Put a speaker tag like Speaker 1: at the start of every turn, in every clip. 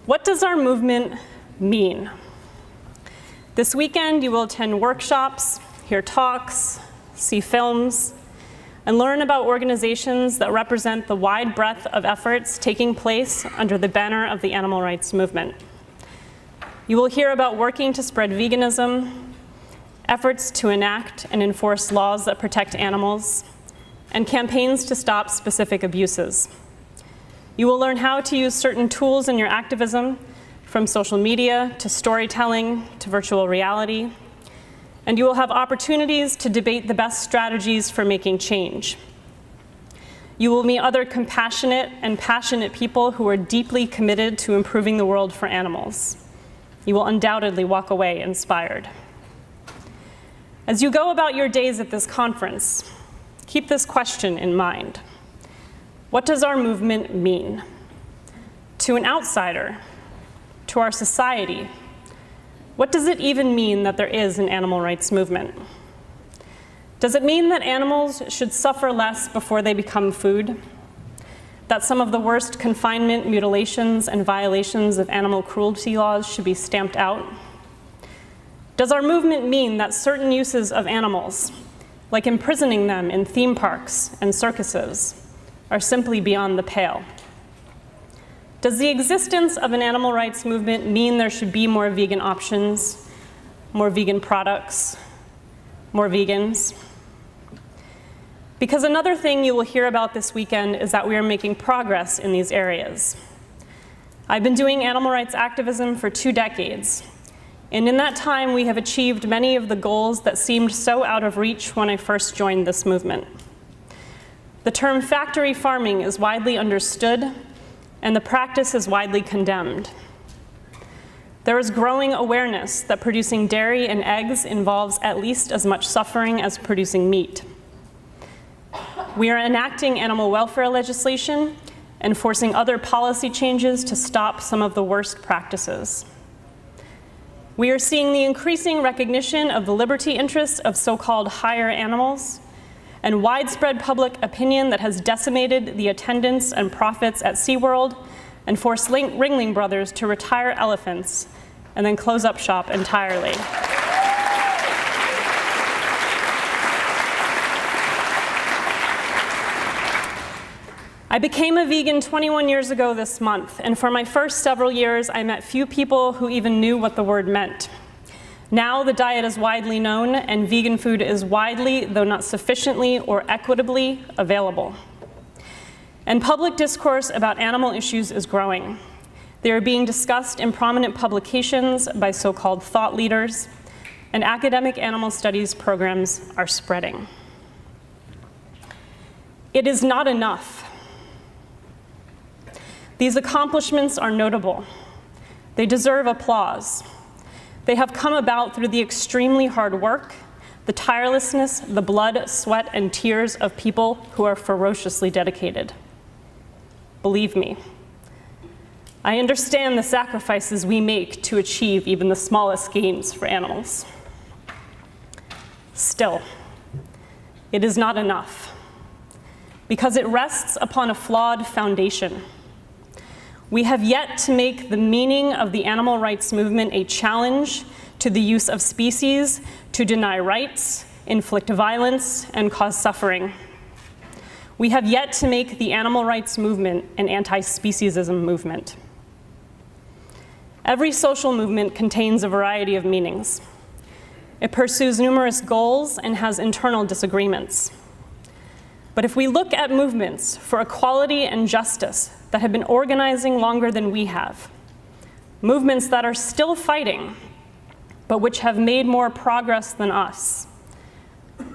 Speaker 1: What does our movement mean? This weekend, you will attend workshops, hear talks, see films, and learn about organizations that represent the wide breadth of efforts taking place under the banner of the animal rights movement. You will hear about working to spread veganism, efforts to enact and enforce laws that protect animals, and campaigns to stop specific abuses. You will learn how to use certain tools in your activism, from social media to storytelling to virtual reality, and you will have opportunities to debate the best strategies for making change. You will meet other compassionate and passionate people who are deeply committed to improving the world for animals. You will undoubtedly walk away inspired. As you go about your days at this conference, keep this question in mind. What does our movement mean? To an outsider, to our society, what does it even mean that there is an animal rights movement? Does it mean that animals should suffer less before they become food? That some of the worst confinement, mutilations, and violations of animal cruelty laws should be stamped out? Does our movement mean that certain uses of animals, like imprisoning them in theme parks and circuses, are simply beyond the pale? Does the existence of an animal rights movement mean there should be more vegan options, more vegan products, more vegans? Because another thing you will hear about this weekend is that we are making progress in these areas. I've been doing animal rights activism for 2 decades, and in that time we have achieved many of the goals that seemed so out of reach when I first joined this movement. The term factory farming is widely understood, and the practice is widely condemned. There is growing awareness that producing dairy and eggs involves at least as much suffering as producing meat. We are enacting animal welfare legislation and forcing other policy changes to stop some of the worst practices. We are seeing the increasing recognition of the liberty interests of so-called higher animals and widespread public opinion that has decimated the attendance and profits at SeaWorld and forced Ringling Brothers to retire elephants and then close up shop entirely. I became a vegan 21 years ago this month, and for my first several years, I met few people who even knew what the word meant. Now the diet is widely known, and vegan food is widely, though not sufficiently or equitably, available. And public discourse about animal issues is growing. They are being discussed in prominent publications by so-called thought leaders, and academic animal studies programs are spreading. It is not enough. These accomplishments are notable. They deserve applause. They have come about through the extremely hard work, the tirelessness, the blood, sweat, and tears of people who are ferociously dedicated. Believe me, I understand the sacrifices we make to achieve even the smallest gains for animals. Still, it is not enough, because it rests upon a flawed foundation. We have yet to make the meaning of the animal rights movement a challenge to the use of species to deny rights, inflict violence, and cause suffering. We have yet to make the animal rights movement an anti-speciesism movement. Every social movement contains a variety of meanings. It pursues numerous goals and has internal disagreements. But if we look at movements for equality and justice that have been organizing longer than we have, movements that are still fighting, but which have made more progress than us,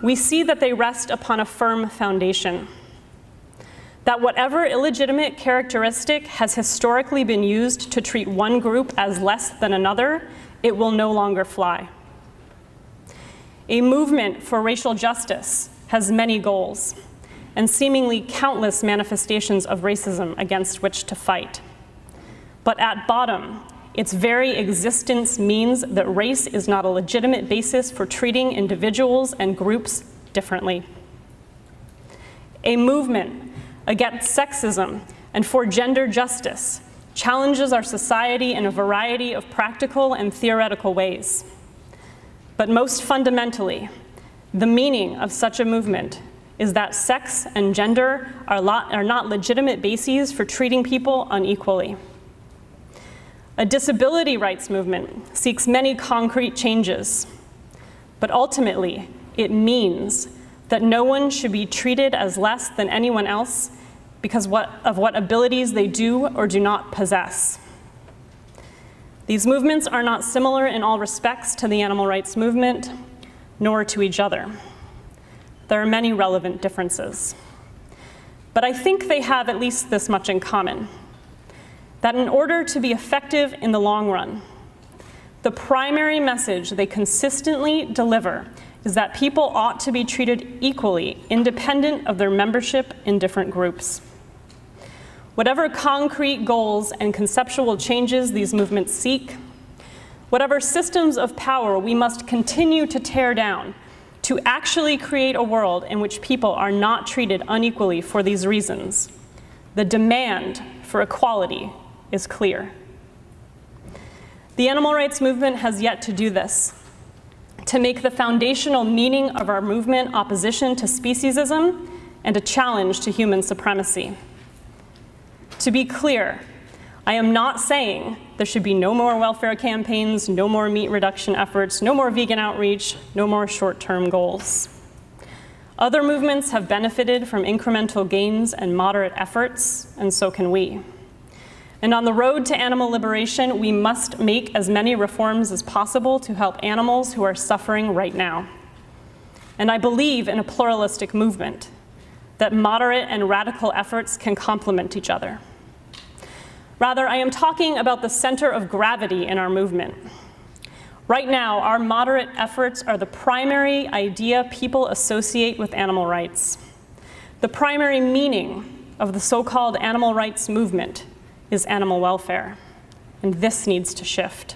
Speaker 1: we see that they rest upon a firm foundation. That whatever illegitimate characteristic has historically been used to treat one group as less than another, it will no longer fly. A movement for racial justice has many goals, and seemingly countless manifestations of racism against which to fight. But at bottom, its very existence means that race is not a legitimate basis for treating individuals and groups differently. A movement against sexism and for gender justice challenges our society in a variety of practical and theoretical ways. But most fundamentally, the meaning of such a movement is that sex and gender are not legitimate bases for treating people unequally. A disability rights movement seeks many concrete changes, but ultimately it means that no one should be treated as less than anyone else because of what abilities they do or do not possess. These movements are not similar in all respects to the animal rights movement, nor to each other. There are many relevant differences. But I think they have at least this much in common, that in order to be effective in the long run, the primary message they consistently deliver is that people ought to be treated equally, independent of their membership in different groups. Whatever concrete goals and conceptual changes these movements seek, whatever systems of power we must continue to tear down to actually create a world in which people are not treated unequally for these reasons, the demand for equality is clear. The animal rights movement has yet to do this, to make the foundational meaning of our movement opposition to speciesism and a challenge to human supremacy. To be clear, I am not saying there should be no more welfare campaigns, no more meat reduction efforts, no more vegan outreach, no more short-term goals. Other movements have benefited from incremental gains and moderate efforts, and so can we. And on the road to animal liberation, we must make as many reforms as possible to help animals who are suffering right now. And I believe in a pluralistic movement, that moderate and radical efforts can complement each other. Rather, I am talking about the center of gravity in our movement. Right now, our moderate efforts are the primary idea people associate with animal rights. The primary meaning of the so-called animal rights movement is animal welfare, and this needs to shift.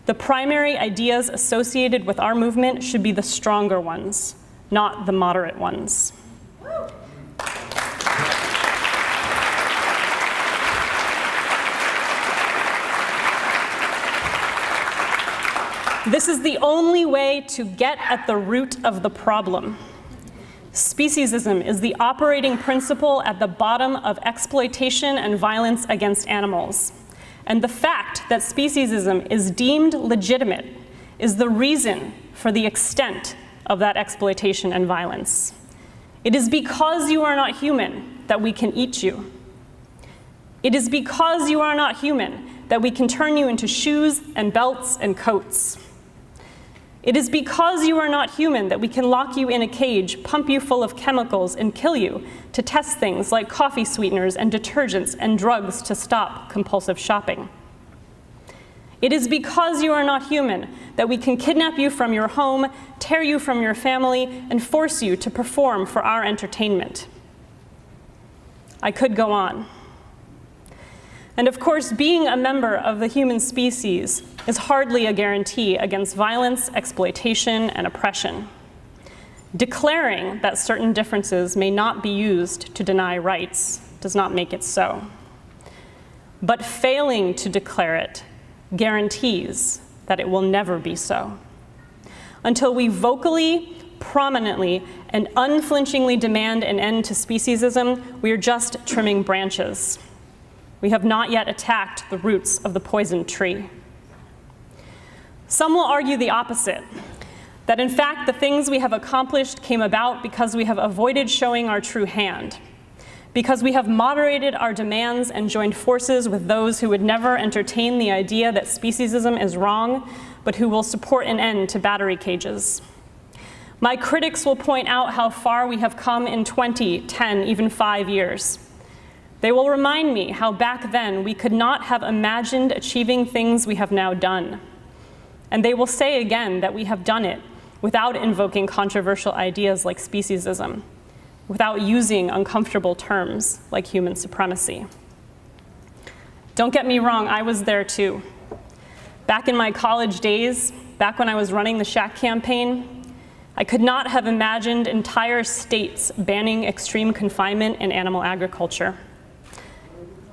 Speaker 1: The primary ideas associated with our movement should be the stronger ones, not the moderate ones. This is the only way to get at the root of the problem. Speciesism is the operating principle at the bottom of exploitation and violence against animals. And the fact that speciesism is deemed legitimate is the reason for the extent of that exploitation and violence. It is because you are not human that we can eat you. It is because you are not human that we can turn you into shoes and belts and coats. It is because you are not human that we can lock you in a cage, pump you full of chemicals, and kill you to test things like coffee sweeteners and detergents and drugs to stop compulsive shopping. It is because you are not human that we can kidnap you from your home, tear you from your family, and force you to perform for our entertainment. I could go on. And of course, being a member of the human species is hardly a guarantee against violence, exploitation, and oppression. Declaring that certain differences may not be used to deny rights does not make it so. But failing to declare it guarantees that it will never be so. Until we vocally, prominently, and unflinchingly demand an end to speciesism, we are just trimming branches. We have not yet attacked the roots of the poisoned tree. Some will argue the opposite, that in fact the things we have accomplished came about because we have avoided showing our true hand, because we have moderated our demands and joined forces with those who would never entertain the idea that speciesism is wrong, but who will support an end to battery cages. My critics will point out how far we have come in 20, 10, even 5 years. They will remind me how back then we could not have imagined achieving things we have now done. And they will say again that we have done it without invoking controversial ideas like speciesism, without using uncomfortable terms like human supremacy. Don't get me wrong, I was there too. Back in my college days, back when I was running the Shack campaign, I could not have imagined entire states banning extreme confinement in animal agriculture.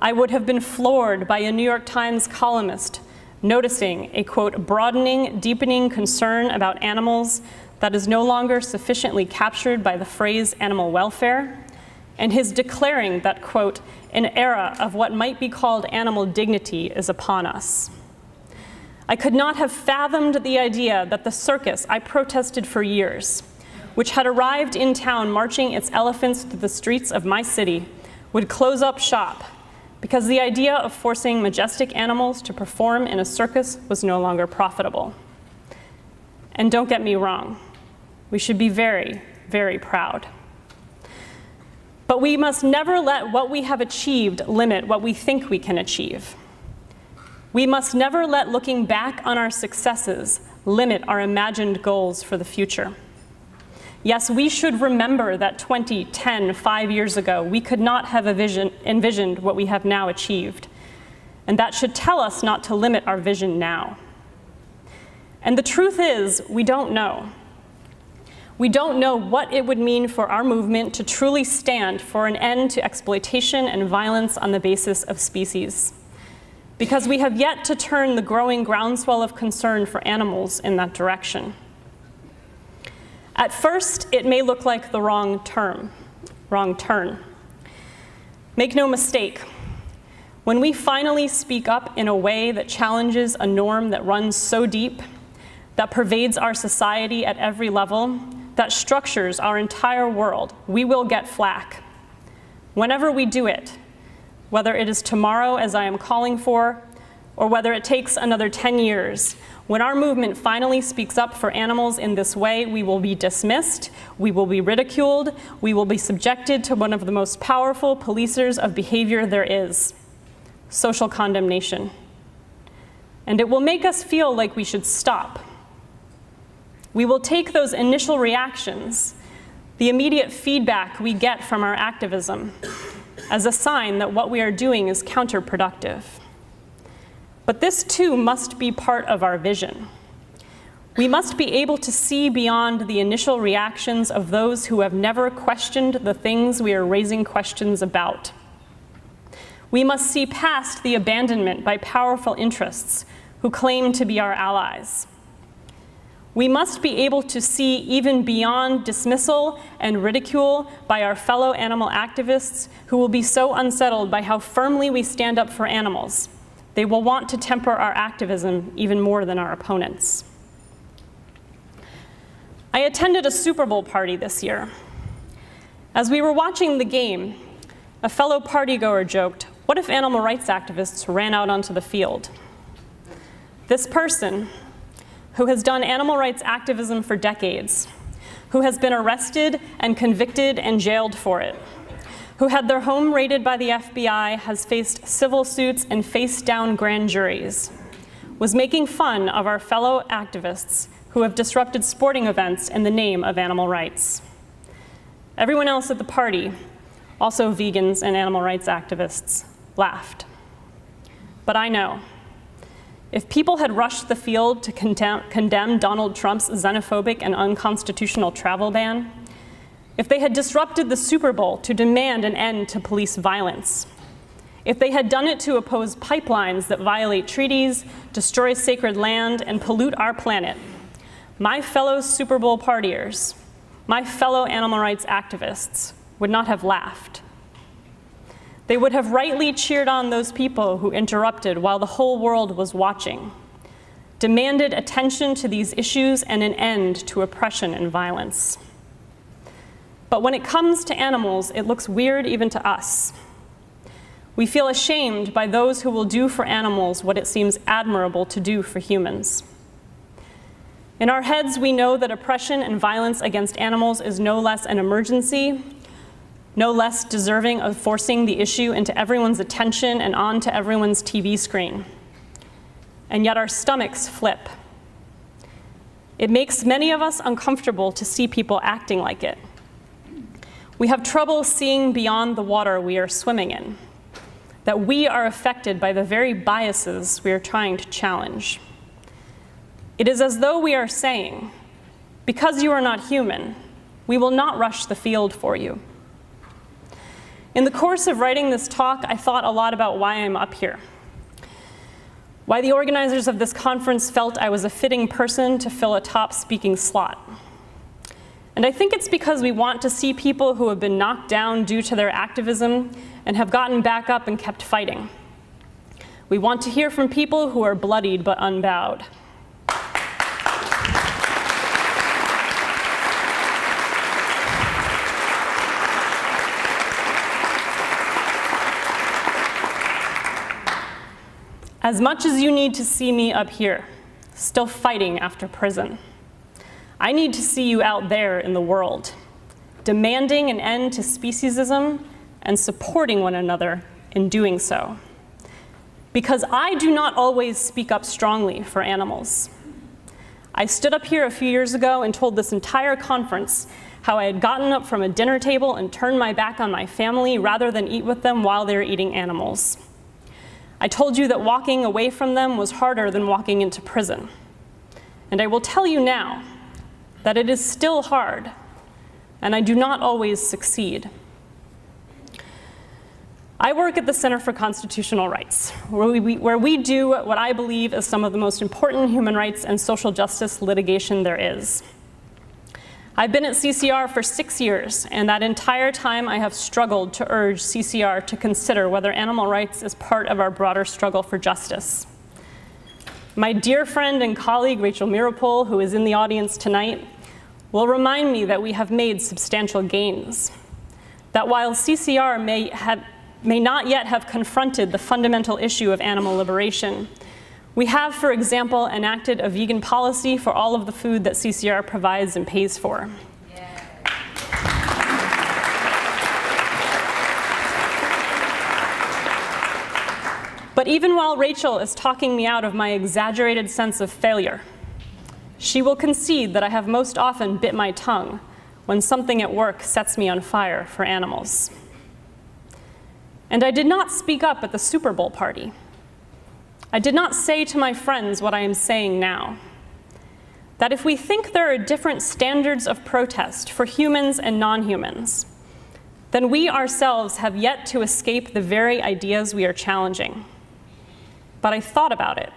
Speaker 1: I would have been floored by a New York Times columnist noticing a, quote, broadening, deepening concern about animals that is no longer sufficiently captured by the phrase animal welfare, and his declaring that, quote, an era of what might be called animal dignity is upon us. I could not have fathomed the idea that the circus I protested for years, which had arrived in town marching its elephants through the streets of my city, would close up shop because the idea of forcing majestic animals to perform in a circus was no longer profitable. And don't get me wrong, we should be very, very proud. But we must never let what we have achieved limit what we think we can achieve. We must never let looking back on our successes limit our imagined goals for the future. Yes, we should remember that 20, 10, 5 years ago, we could not have envisioned what we have now achieved. And that should tell us not to limit our vision now. And the truth is, we don't know. We don't know what it would mean for our movement to truly stand for an end to exploitation and violence on the basis of species, because we have yet to turn the growing groundswell of concern for animals in that direction. At first, it may look like the wrong turn. Make no mistake, when we finally speak up in a way that challenges a norm that runs so deep, that pervades our society at every level, that structures our entire world, we will get flack. Whenever we do it, whether it is tomorrow as I am calling for, or whether it takes another 10 years, when our movement finally speaks up for animals in this way, we will be dismissed, we will be ridiculed, we will be subjected to one of the most powerful policers of behavior there is, social condemnation. And it will make us feel like we should stop. We will take those initial reactions, the immediate feedback we get from our activism, as a sign that what we are doing is counterproductive. But this too must be part of our vision. We must be able to see beyond the initial reactions of those who have never questioned the things we are raising questions about. We must see past the abandonment by powerful interests who claim to be our allies. We must be able to see even beyond dismissal and ridicule by our fellow animal activists who will be so unsettled by how firmly we stand up for animals. They will want to temper our activism even more than our opponents. I attended a Super Bowl party this year. As we were watching the game, a fellow partygoer joked, "What if animal rights activists ran out onto the field?" This person, who has done animal rights activism for decades, who has been arrested and convicted and jailed for it, who had their home raided by the FBI, has faced civil suits and faced down grand juries, was making fun of our fellow activists who have disrupted sporting events in the name of animal rights. Everyone else at the party, also vegans and animal rights activists, laughed. But I know, if people had rushed the field to condemn Donald Trump's xenophobic and unconstitutional travel ban, if they had disrupted the Super Bowl to demand an end to police violence, if they had done it to oppose pipelines that violate treaties, destroy sacred land, and pollute our planet, my fellow Super Bowl partiers, my fellow animal rights activists would not have laughed. They would have rightly cheered on those people who interrupted while the whole world was watching, demanded attention to these issues and an end to oppression and violence. But when it comes to animals, it looks weird even to us. We feel ashamed by those who will do for animals what it seems admirable to do for humans. In our heads, we know that oppression and violence against animals is no less an emergency, no less deserving of forcing the issue into everyone's attention and onto everyone's TV screen. And yet our stomachs flip. It makes many of us uncomfortable to see people acting like it. We have trouble seeing beyond the water we are swimming in, that we are affected by the very biases we are trying to challenge. It is as though we are saying, because you are not human, we will not rush the field for you. In the course of writing this talk, I thought a lot about why I'm up here. Why the organizers of this conference felt I was a fitting person to fill a top speaking slot. And I think it's because we want to see people who have been knocked down due to their activism and have gotten back up and kept fighting. We want to hear from people who are bloodied but unbowed. As much as you need to see me up here, still fighting after prison, I need to see you out there in the world, demanding an end to speciesism and supporting one another in doing so. Because I do not always speak up strongly for animals. I stood up here a few years ago and told this entire conference how I had gotten up from a dinner table and turned my back on my family rather than eat with them while they were eating animals. I told you that walking away from them was harder than walking into prison. And I will tell you now that it is still hard, and I do not always succeed. I work at the Center for Constitutional Rights, where we do what I believe is some of the most important human rights and social justice litigation there is. I've been at CCR for 6 years, and that entire time I have struggled to urge CCR to consider whether animal rights is part of our broader struggle for justice. My dear friend and colleague, Rachel Mirapol, who is in the audience tonight, will remind me that we have made substantial gains. That while CCR may not yet have confronted the fundamental issue of animal liberation, we have, for example, enacted a vegan policy for all of the food that CCR provides and pays for. Yeah. But even while Rachel is talking me out of my exaggerated sense of failure, she will concede that I have most often bit my tongue when something at work sets me on fire for animals. And I did not speak up at the Super Bowl party. I did not say to my friends what I am saying now, that if we think there are different standards of protest for humans and non-humans, then we ourselves have yet to escape the very ideas we are challenging. But I thought about it,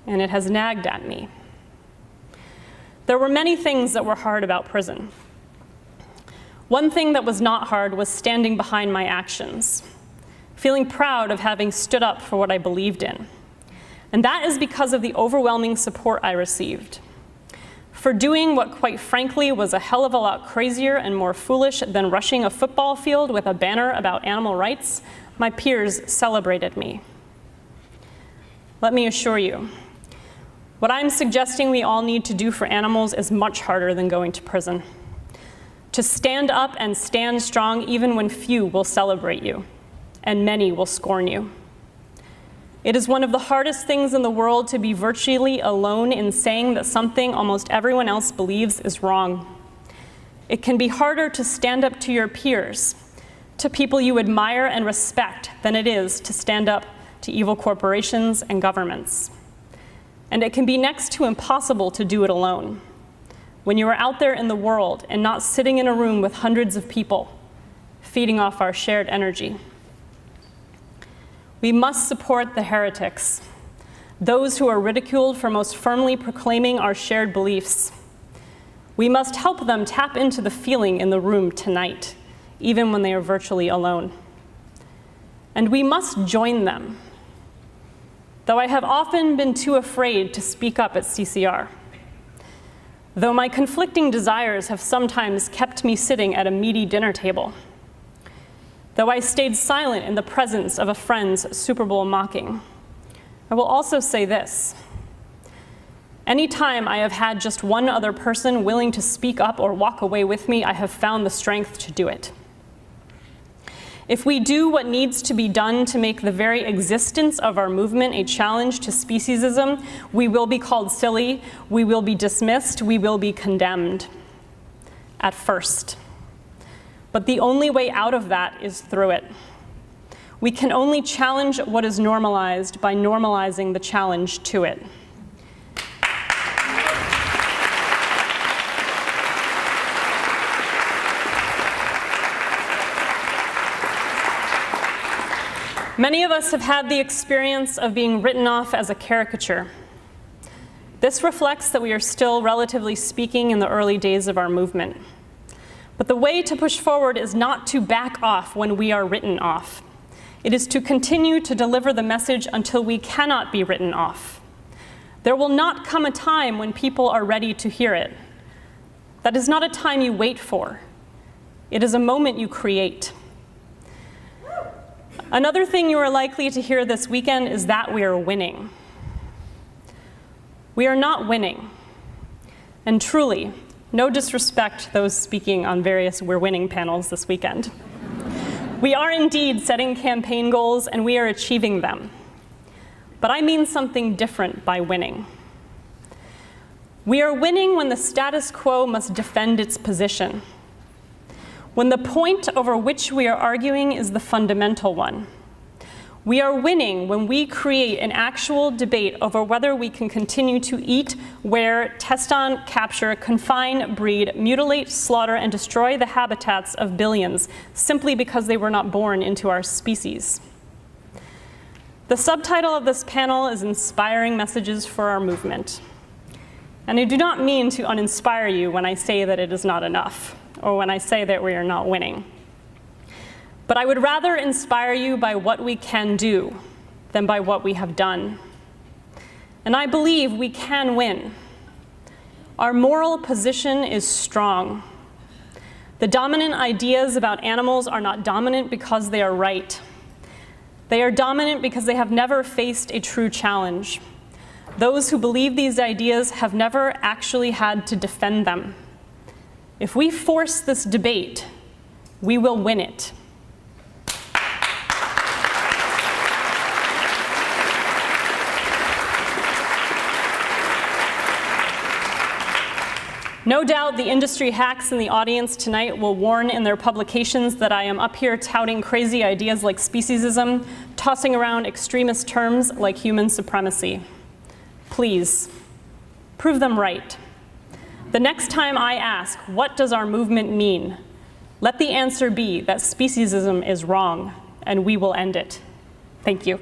Speaker 1: and it has nagged at me. There were many things that were hard about prison. One thing that was not hard was standing behind my actions, feeling proud of having stood up for what I believed in. And that is because of the overwhelming support I received. For doing what, quite frankly, was a hell of a lot crazier and more foolish than rushing a football field with a banner about animal rights, my peers celebrated me. Let me assure you, what I'm suggesting we all need to do for animals is much harder than going to prison. To stand up and stand strong even when few will celebrate you, and many will scorn you. It is one of the hardest things in the world to be virtually alone in saying that something almost everyone else believes is wrong. It can be harder to stand up to your peers, to people you admire and respect, than it is to stand up to evil corporations and governments. And it can be next to impossible to do it alone. When you are out there in the world and not sitting in a room with hundreds of people, feeding off our shared energy. We must support the heretics, those who are ridiculed for most firmly proclaiming our shared beliefs. We must help them tap into the feeling in the room tonight, even when they are virtually alone. And we must join them, though I have often been too afraid to speak up at CCR. Though my conflicting desires have sometimes kept me sitting at a meaty dinner table. Though I stayed silent in the presence of a friend's Super Bowl mocking, I will also say this. Anytime I have had just one other person willing to speak up or walk away with me, I have found the strength to do it. If we do what needs to be done to make the very existence of our movement a challenge to speciesism, we will be called silly, we will be dismissed, we will be condemned. At first. But the only way out of that is through it. We can only challenge what is normalized by normalizing the challenge to it. Many of us have had the experience of being written off as a caricature. This reflects that we are still, relatively speaking, in the early days of our movement. But the way to push forward is not to back off when we are written off. It is to continue to deliver the message until we cannot be written off. There will not come a time when people are ready to hear it. That is not a time you wait for. It is a moment you create. Another thing you are likely to hear this weekend is that we are winning. We are not winning. And truly, no disrespect to those speaking on various We're Winning panels this weekend. We are indeed setting campaign goals and we are achieving them. But I mean something different by winning. We are winning when the status quo must defend its position. When the point over which we are arguing is the fundamental one. We are winning when we create an actual debate over whether we can continue to eat, wear, test on, capture, confine, breed, mutilate, slaughter, and destroy the habitats of billions simply because they were not born into our species. The subtitle of this panel is Inspiring Messages for Our Movement. And I do not mean to uninspire you when I say that it is not enough, or when I say that we are not winning. But I would rather inspire you by what we can do than by what we have done. And I believe we can win. Our moral position is strong. The dominant ideas about animals are not dominant because they are right. They are dominant because they have never faced a true challenge. Those who believe these ideas have never actually had to defend them. If we force this debate, we will win it. No doubt the industry hacks in the audience tonight will warn in their publications that I am up here touting crazy ideas like speciesism, tossing around extremist terms like human supremacy. Please, prove them right. The next time I ask, what does our movement mean? Let the answer be that speciesism is wrong, and we will end it. Thank you.